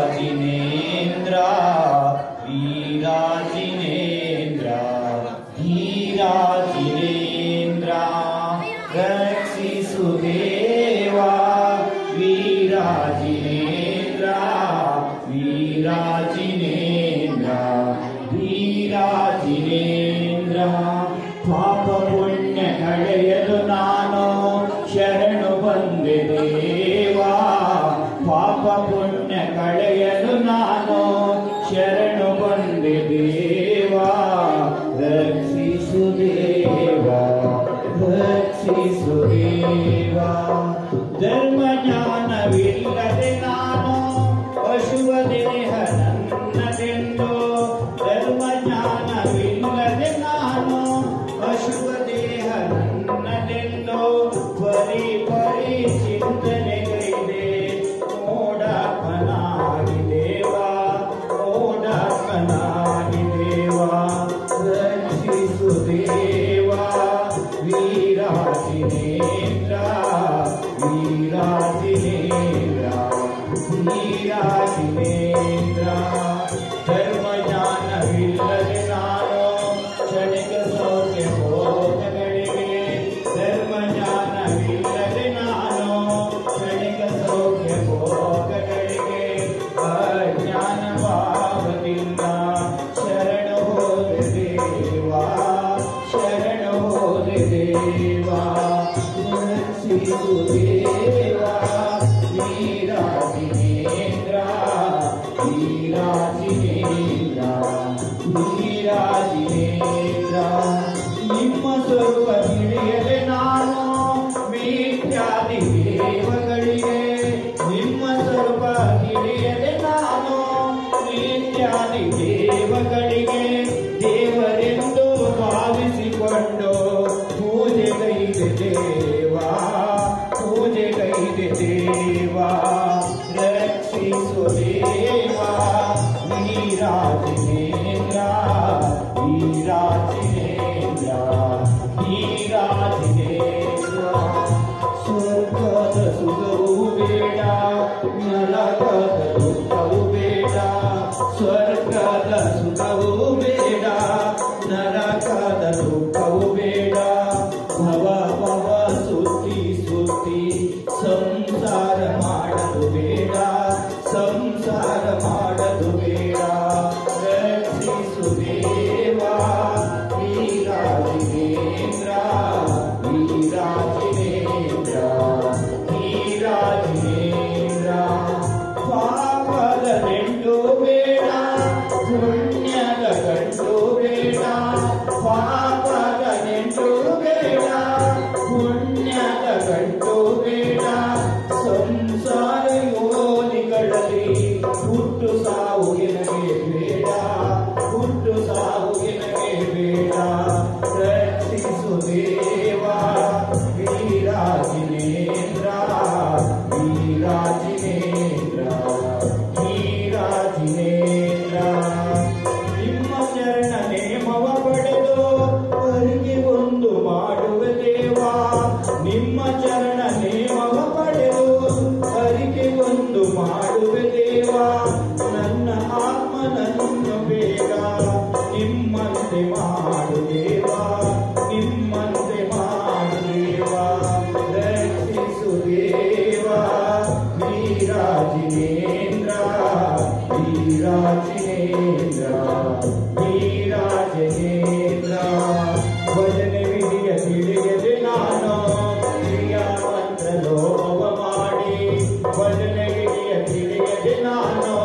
ವೀರಾಜಿನೇಂದ್ರ ವೀರಾಜಿನೇಂದ್ರ ಧೀರಾಜಿನೇಂದ್ರ ರಕ್ಷಿಸು ದೇವ ವೀರಾಜಿನೇಂದ್ರ ವೀರಾಜಿನೇಂದ್ರ ಧೀರಾಜಿನೇಂದ್ರ ಪಾಪ ಪುಣ್ಯ ಕಳೆಯಲು ನಾನು ಶರಣು ಬಂದೆ ದೇವಾ ಪಾಪ ಪುಣ್ಯ ಕಳೆಯಲು ನಾನು ಶರಣು ಬಂದೆ ದೇವಾ ರಕ್ಷಿಸು ದೇವಾ ರಕ್ಷಿಸು ದೇವಾ ಧರ್ಮ ಜ್ಞಾನವಿಲ್ಲದೆ ನಾನು ಪಶುವ ದೇಹ ನನ್ನದೆಂದು ಧರ್ಮ ಜ್ಞಾನವಿಲ್ಲದೆ ನಾನು ಪಶುವ ದೇಹ ನನ್ನದೆಂದು ಪರಿ ಪರಿ ಚಿಂತನೆಗಳಿದೆ ನೋಡಪ್ಪನಾಗಿ ದೇವಾ ನೋಡಪ್ಪನಾಗಿ ದೇವಾ ರಕ್ಷಿಸು ದೇವಾ ವೀರಾಜಿನೇಂದ್ರ ವೀರಾಜಿನೇಂದ್ರ ವೀರಾಜಿನೇಂದ್ರ ಧರ್ಮ ಜ್ಞಾನವಿಲ್ಲದೆ ನಾನು ಕ್ಷಣಿಕ ಸೌಖ್ಯ ಭೋಗಗಳಿಗೆ ಧರ್ಮ ಜ್ಞಾನವಿಲ್ಲದೆ ನಾನು ಕ್ಷಣಿಕ ಸೌಖ್ಯ ಭೋಗಗಳಿಗೆ ಅಜ್ಞಾನ ಭಾವದಿಂದ ಶರಣು ಹೋದೆ ದೇವಾ ಶರಣು ಹೋದೆ ದೇವಾ ರಕ್ಷಿಸು ದೇವಾ ವೀರಾಜಿನೇಂದ್ರ ವೀರಾಜಿನೇಂದ್ರ ವೀರಾಜಿನೇಂದ್ರ ನಿಮ್ಮ ಸ್ವರೂಪ ತಿಳಿಯದೆ ನಾನು ಮಿಥ್ಯಾದಿ ದೇವಗಳಿಗೆ ನಿಮ್ಮ ಸ್ವರೂಪ ತಿಳಿಯದೆ ನಾನು ಮಿಥ್ಯಾದಿ ದೇವಗಳಿಗೆ ದೇವರೆಂದು ಭಾವಿಸಿಕೊಂಡು ಪೂಜೆಗೈದೆ ದೇವಾ ಪೂಜೆಗೈದೆ ದೇವಾ ರಕ್ಷಿಸು ದೇವಾ ವೀರಾಜಿನೇಂದ್ರ ವೀರಾಜಿನೇಂದ್ರ ವೀರಾಜಿನೇಂದ್ರ ಸ್ವರ್ಗದ ಸುಖವೂ ಬೇಡ ನರಕದ ದುಃಖವೂ ಬೇಡ ಸ್ವರ್ಗದ ಸುಖವೂ ಬೇಡ ನರಕದ ದುಃಖವೂ ಬೇಡ ಭವ ಭವ ಸುತ್ತಿ ಸುತ್ತಿ ಸಂಸಾರ ಮಾಡಲು ಬೇಡ ಸಂಸಾರ ಮಾಡಲು ಬೇಡ ರಕ್ಷಿಸು ದೇವಾ ವೀರಾಜಿನೇಂದ್ರ ವೀರಾಜಿನೇಂದ್ರ ವೀರಾಜಿನೇಂದ್ರ ಪಾಪದ ನೆಂಟು ಬೇಡ ಪುಣ್ಯದ ಗಂಟು ಬೇಡ ಪಾಪದ ನೆಂಟು ಬೇಡ ಪುಣ್ಯದ ಗಂಟು ಬೇಡ ಸಂಸಾರ ಯೋನಿಗಳಲ್ಲಿ ಹುಟ್ಟು ಸಾವು ಎನಗೆ ಬೇಡ ಹುಟ್ಟು ಸಾವು ಎನಗೆ ಬೇಡ ರಕ್ಷಿಸು ದೇವಾ ವೀರಾಜಿನೇಂದ್ರ ವೀರಾಜಿನೇಂದ್ರ ವೀರಾಜಿನೇಂದ್ರ ನಿಮ್ಮ ಚರಣ ನೇಮವ ಪಡೆದು ಅರಿಗೆ ಒಂದು ಮಾಡುವೆ ದೇವಾ ನಿಮ್ಮ ಚರಣ ನೇಮವ ಪಡೆದು ಅರಿಗೆ ಒಂದು ಮಾಡುವೆ ದೇವಾ ನನ್ನ ಆತ್ಮನನ್ನು ಬೇಗ ನಿಮ್ಮಂತೆ ಮಾಡು ದೇವಾ ನಿಮ್ಮಂತೆ ಮಾಡು ದೇವಾ ರಕ್ಷಿಸು ದೇವಾ ವೀರಾಜಿನೇಂದ್ರ ವೀರಾಜಿನೇಂದ್ರ ವೀರಾಜಿನೇಂದ್ರ ಭಜನೆ ವಿಧಿಯ ತಿಳಿಯದೆ ನಾನು ಕ್ರಿಯ ಮಂತ್ರ ಲೋಪ ಮಾಡಿ ಭಜನೆ ವಿಧಿಯ ತಿಳಿಯದೆ ನಾನು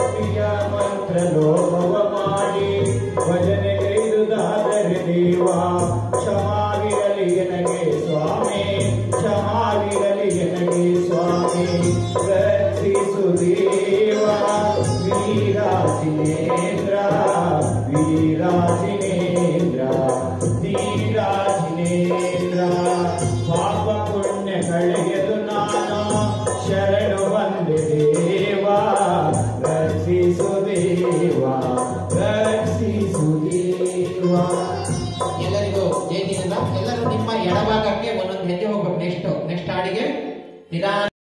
ಕ್ರಿಯ ಮಂತ್ರ ಲೋಪ ಮಾಡಿ ಭಜನೆಗೈದುದಾದರೆ ದೇವಾ ಕ್ಷಮಾವಿರಲಿ ನನಗೆ ಸ್ವಾಮಿ ಕ್ಷಮಾವಿರಲಿ ನನಗೆ ಸ್ವಾಮಿ ರಕ್ಷಿಸು ದೇವಾ ವೀರಾಜಿನೇಂದ್ರ ವೀರಾಜಿನೇಂದ್ರ ಧೀರಾಜಿನೇಂದ್ರ ಪಾಪ ಪುಣ್ಯ ಕಳೆಯದು ನಾನು ಶರಣ